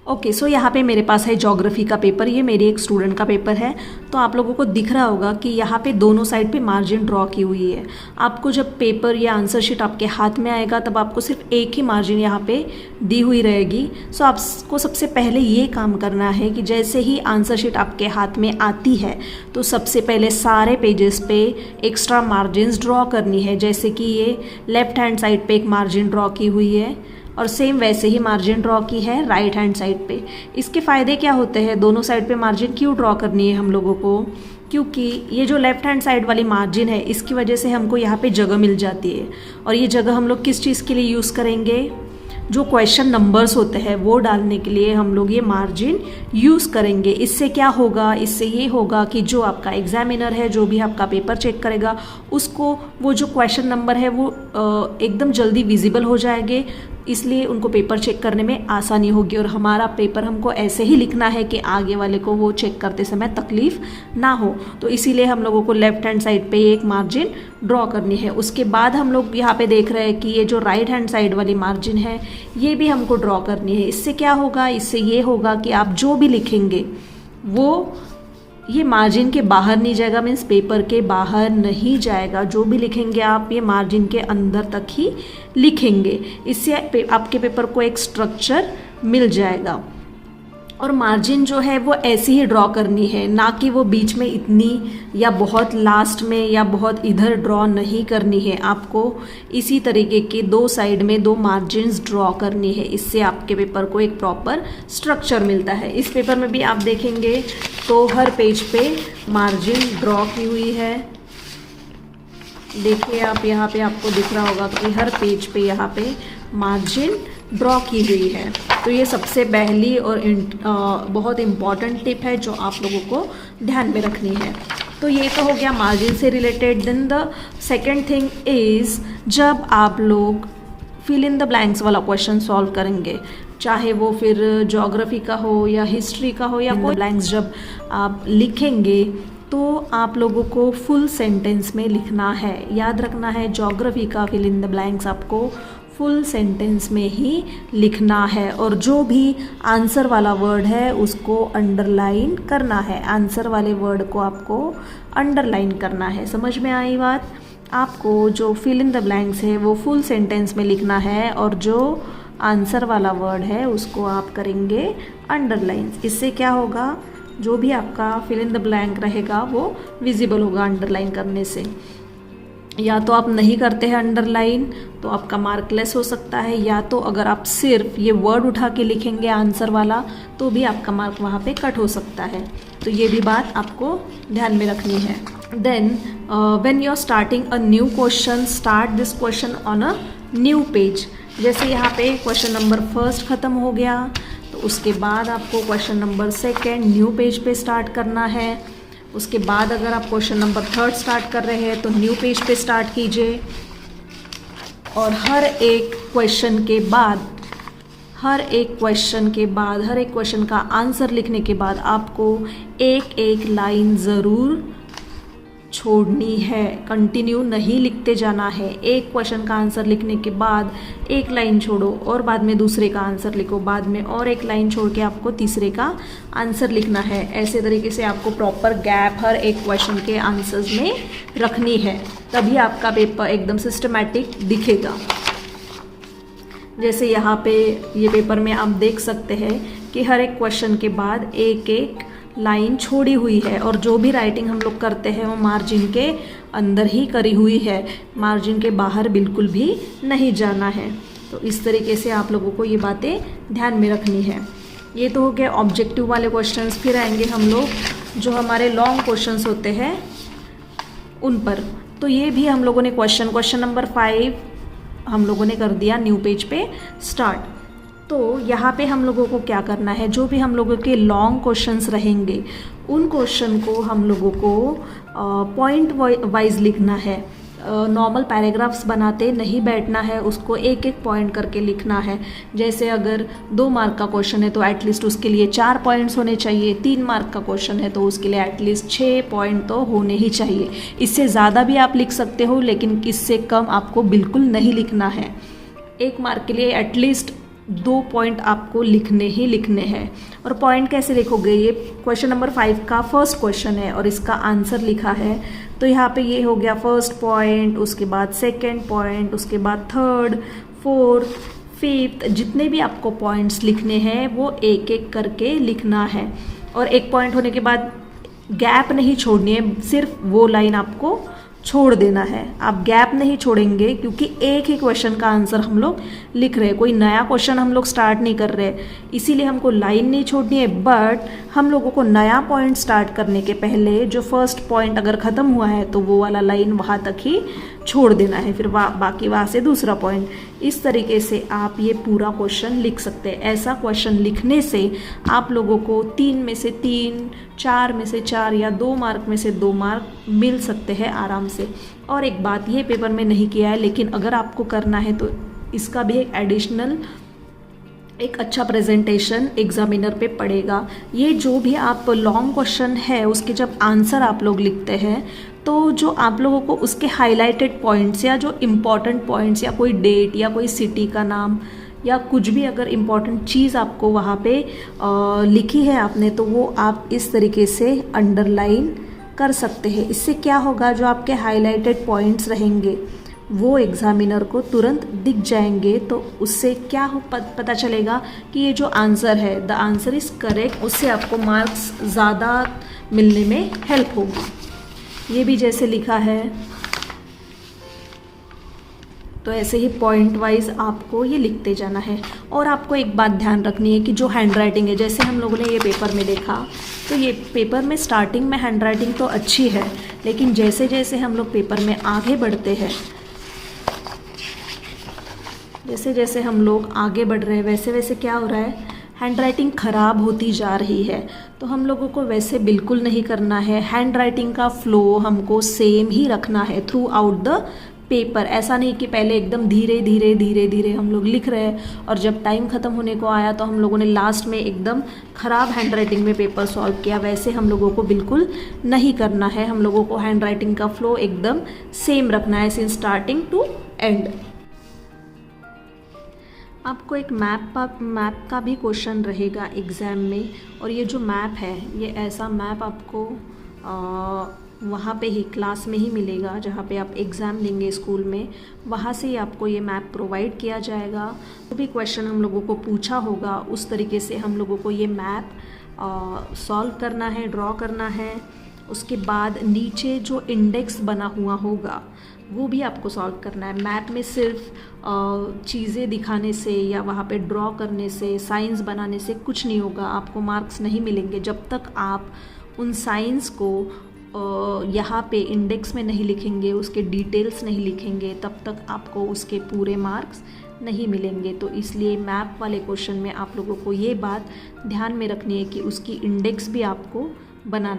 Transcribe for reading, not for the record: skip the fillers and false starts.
Okay, सो यहाँ पे मेरे पास है ज्योग्राफी का पेपर। ये मेरी एक स्टूडेंट का पेपर है। तो आप लोगों को दिख रहा होगा कि यहाँ पे दोनों साइड पे मार्जिन ड्रॉ की हुई है। आपको जब पेपर या आंसर शीट आपके हाथ में आएगा तब आपको सिर्फ एक ही मार्जिन यहाँ पे दी हुई रहेगी। सो आपको सबसे पहले ये काम करना है कि जैसे ही आंसर शीट आपके हाथ में आती है तो सबसे पहले सारे पेजेस पे एक्स्ट्रा मार्जिन ड्रॉ करनी है। जैसे कि ये लेफ्ट हैंड साइड पे एक मार्जिन ड्रॉ की हुई है और सेम वैसे ही मार्जिन ड्रॉ की है राइट हैंड साइड पे। इसके फ़ायदे क्या होते हैं, दोनों साइड पे मार्जिन क्यों ड्रॉ करनी है हम लोगों को, क्योंकि ये जो लेफ्ट हैंड साइड वाली मार्जिन है इसकी वजह से हमको यहाँ पे जगह मिल जाती है। और ये जगह हम लोग किस चीज़ के लिए यूज़ करेंगे, जो क्वेश्चन नंबर्स होते हैं वो डालने के लिए हम लोग ये मार्जिन यूज़ करेंगे। इससे क्या होगा, इससे ये होगा कि जो आपका एग्जामिनर है, जो भी आपका पेपर चेक करेगा, उसको वो जो क्वेश्चन नंबर है वो एकदम जल्दी विजिबल हो जाएंगे। इसलिए उनको पेपर चेक करने में आसानी होगी और हमारा पेपर हमको ऐसे ही लिखना है कि आगे वाले को वो चेक करते समय तकलीफ ना हो। तो इसीलिए हम लोगों को लेफ्ट हैंड साइड पे एक मार्जिन ड्रॉ करनी है। उसके बाद हम लोग यहाँ पे देख रहे हैं कि ये जो राइट हैंड साइड वाली मार्जिन है ये भी हमको ड्रॉ करनी है। इससे क्या होगा, इससे ये होगा कि आप जो भी लिखेंगे वो ये मार्जिन के बाहर नहीं जाएगा, मीन्स पेपर के बाहर नहीं जाएगा। जो भी लिखेंगे आप ये मार्जिन के अंदर तक ही लिखेंगे। इससे आपके पेपर को एक स्ट्रक्चर मिल जाएगा। और मार्जिन जो है वो ऐसे ही ड्रॉ करनी है, ना कि वो बीच में इतनी या बहुत लास्ट में या बहुत इधर ड्रॉ नहीं करनी है। आपको इसी तरीके के दो साइड में दो मार्जिन्स ड्रॉ करनी है। इससे आपके पेपर को एक प्रॉपर स्ट्रक्चर मिलता है। इस पेपर में भी आप देखेंगे तो हर पेज पे मार्जिन ड्रॉ की हुई है। देखिए आप यहाँ पे आपको दिख रहा होगा कि हर पेज पे यहाँ पे मार्जिन ड्रॉ की हुई है। तो ये सबसे पहली और बहुत इम्पॉर्टेंट टिप है जो आप लोगों को ध्यान में रखनी है। तो ये तो हो गया मार्जिन से related. Then the second thing is, जब आप लोग फिल इन द ब्लैंक्स वाला क्वेश्चन सॉल्व करेंगे, चाहे वो फिर ज्योग्राफी का हो या हिस्ट्री का हो या कोई ब्लैंक्स जब आप लिखेंगे तो आप लोगों को फुल सेंटेंस में लिखना है। याद रखना है ज्योग्राफी का फिल इन द ब्लैंक्स आपको फुल सेंटेंस में ही लिखना है। और जो भी आंसर वाला वर्ड है उसको अंडरलाइन करना है। आंसर वाले वर्ड को आपको अंडरलाइन करना है। समझ में आई बात? आपको जो फिल इन द ब्लैंक्स है वो फुल सेंटेंस में लिखना है और जो आंसर वाला वर्ड है उसको आप करेंगे अंडरलाइन। इससे क्या होगा, जो भी आपका फिल इन द ब्लैंक रहेगा वो विजिबल होगा अंडरलाइन करने से। या तो आप नहीं करते हैं अंडरलाइन तो आपका मार्क लेस हो सकता है, या तो अगर आप सिर्फ ये वर्ड उठा के लिखेंगे आंसर वाला तो भी आपका मार्क वहाँ पे कट हो सकता है। तो ये भी बात आपको ध्यान में रखनी है। Then when you are starting a new question, start this question on a new page. जैसे यहाँ पे क्वेश्चन नंबर फर्स्ट ख़त्म हो गया तो उसके बाद आपको question number second new page पे स्टार्ट करना है। उसके बाद अगर आप क्वेश्चन नंबर थर्ड स्टार्ट कर रहे हैं तो न्यू पेज पे स्टार्ट कीजिए। और हर एक क्वेश्चन का आंसर लिखने के बाद आपको एक एक लाइन ज़रूर छोड़नी है। कंटिन्यू नहीं लिखते जाना है। एक क्वेश्चन का आंसर लिखने के बाद एक लाइन छोड़ो और बाद में दूसरे का आंसर लिखो, बाद में और एक लाइन छोड़ के आपको तीसरे का आंसर लिखना है। ऐसे तरीके से आपको प्रॉपर गैप हर एक क्वेश्चन के आंसर्स में रखनी है, तभी आपका पेपर एकदम सिस्टमैटिक दिखेगा। जैसे यहाँ पे ये पेपर में आप देख सकते हैं कि हर एक क्वेश्चन के बाद एक एक लाइन छोड़ी हुई है और जो भी राइटिंग हम लोग करते हैं वो मार्जिन के अंदर ही करी हुई है, मार्जिन के बाहर बिल्कुल भी नहीं जाना है। तो इस तरीके से आप लोगों को ये बातें ध्यान में रखनी है। ये तो हो गए ऑब्जेक्टिव वाले क्वेश्चंस। फिर आएंगे हम लोग जो हमारे लॉन्ग क्वेश्चंस होते हैं उन पर। तो ये भी हम लोगों ने क्वेश्चन नंबर 5 हम लोगों ने कर दिया न्यू पेज पे स्टार्ट। तो यहाँ पे हम लोगों को क्या करना है, जो भी हम लोगों के लॉन्ग क्वेश्चंस रहेंगे उन क्वेश्चन को हम लोगों को पॉइंट वाइज लिखना है। नॉर्मल पैराग्राफ्स बनाते नहीं बैठना है, उसको एक एक पॉइंट करके लिखना है। जैसे अगर 2 मार्क का क्वेश्चन है तो एटलीस्ट उसके लिए 4 पॉइंट्स होने चाहिए। 3 मार्क का क्वेश्चन है तो उसके लिए एटलीस्ट 6 पॉइंट तो होने ही चाहिए। इससे ज़्यादा भी आप लिख सकते हो लेकिन इससे कम आपको बिल्कुल नहीं लिखना है। 1 मार्क के लिए एटलीस्ट 2 पॉइंट आपको लिखने ही लिखने हैं। और पॉइंट कैसे लिखोगे, ये क्वेश्चन नंबर 5 का फर्स्ट क्वेश्चन है और इसका आंसर लिखा है। तो यहाँ पे ये हो गया फर्स्ट पॉइंट, उसके बाद सेकंड पॉइंट, उसके बाद थर्ड, फोर्थ, फिफ्थ, जितने भी आपको पॉइंट्स लिखने हैं वो एक एक करके लिखना है। और एक पॉइंट होने के बाद गैप नहीं छोड़नी है, सिर्फ वो लाइन आपको छोड़ देना है। आप गैप नहीं छोड़ेंगे क्योंकि एक ही क्वेश्चन का आंसर हम लोग लिख रहे हैं, कोई नया क्वेश्चन हम लोग स्टार्ट नहीं कर रहे, इसीलिए हमको लाइन नहीं छोड़नी है। बट हम लोगों को नया पॉइंट स्टार्ट करने के पहले जो फर्स्ट पॉइंट अगर ख़त्म हुआ है तो वो वाला लाइन वहाँ तक ही छोड़ देना है, फिर बाकी वहाँ से दूसरा पॉइंट। इस तरीके से आप ये पूरा क्वेश्चन लिख सकते हैं। ऐसा क्वेश्चन लिखने से आप लोगों को 3 में से 3, 4 में से 4 या 2 मार्क में से 2 मार्क मिल सकते हैं आराम से। और एक बात, ये पेपर में नहीं किया है लेकिन अगर आपको करना है तो इसका भी एक एडिशनल एक अच्छा प्रेजेंटेशन एग्जामिनर पे पड़ेगा। ये जो भी आप लॉन्ग क्वेश्चन है उसके जब आंसर आप लोग लिखते हैं तो जो आप लोगों को उसके हाईलाइटेड पॉइंट्स या जो इम्पॉर्टेंट पॉइंट्स या कोई डेट या कोई सिटी का नाम या कुछ भी अगर इम्पॉर्टेंट चीज़ आपको वहाँ पे लिखी है आपने, तो वो आप इस तरीके से अंडरलाइन कर सकते हैं। इससे क्या होगा, जो आपके हाईलाइटेड पॉइंट्स रहेंगे वो एग्जामिनर को तुरंत दिख जाएंगे, तो उससे क्या हो पता चलेगा कि ये जो आंसर है द आंसर इज़ करेक्ट, उससे आपको मार्क्स ज़्यादा मिलने में हेल्प होगी। ये भी जैसे लिखा है तो ऐसे ही पॉइंट वाइज आपको ये लिखते जाना है। और आपको एक बात ध्यान रखनी है कि जो हैंड राइटिंग है, जैसे हम लोगों ने ये पेपर में देखा, तो ये पेपर में स्टार्टिंग में हैंड राइटिंग तो अच्छी है, लेकिन जैसे जैसे हम लोग पेपर में आगे बढ़ते हैं, जैसे जैसे हम लोग आगे बढ़ रहे हैं वैसे वैसे क्या हो रहा है, हैंड राइटिंग ख़राब होती जा रही है। तो हम लोगों को वैसे बिल्कुल नहीं करना है। हैंड राइटिंग का फ्लो हमको सेम ही रखना है थ्रू आउट द पेपर। ऐसा नहीं कि पहले एकदम धीरे धीरे धीरे धीरे हम लोग लिख रहे हैं और जब टाइम ख़त्म होने को आया तो हम लोगों ने लास्ट में एकदम ख़राब हैंड राइटिंग में पेपर सॉल्व किया। वैसे हम लोगों को बिल्कुल नहीं करना है। हम लोगों को हैंड राइटिंग का फ्लो एकदम सेम रखना है सिंस स्टार्टिंग टू एंड। आपको एक मैप का भी क्वेश्चन रहेगा एग्ज़ाम में, और ये जो मैप है ये ऐसा मैप आपको वहाँ पे ही क्लास में ही मिलेगा जहाँ पे आप एग्ज़ाम देंगे स्कूल में, वहाँ से ही आपको ये मैप प्रोवाइड किया जाएगा। जो भी क्वेश्चन हम लोगों को पूछा होगा उस तरीके से हम लोगों को ये मैप सॉल्व करना है, ड्रॉ करना है। उसके बाद नीचे जो इंडेक्स बना हुआ होगा वो भी आपको सॉल्व करना है। मैप में सिर्फ चीज़ें दिखाने से या वहाँ पे ड्रॉ करने से, साइंस बनाने से कुछ नहीं होगा, आपको मार्क्स नहीं मिलेंगे। जब तक आप उन साइंस को यहाँ पे इंडेक्स में नहीं लिखेंगे, उसके डिटेल्स नहीं लिखेंगे, तब तक आपको उसके पूरे मार्क्स नहीं मिलेंगे। तो इसलिए मैप वाले क्वेश्चन में आप लोगों को ये बात ध्यान में रखनी है कि उसकी इंडेक्स भी आपको बनाना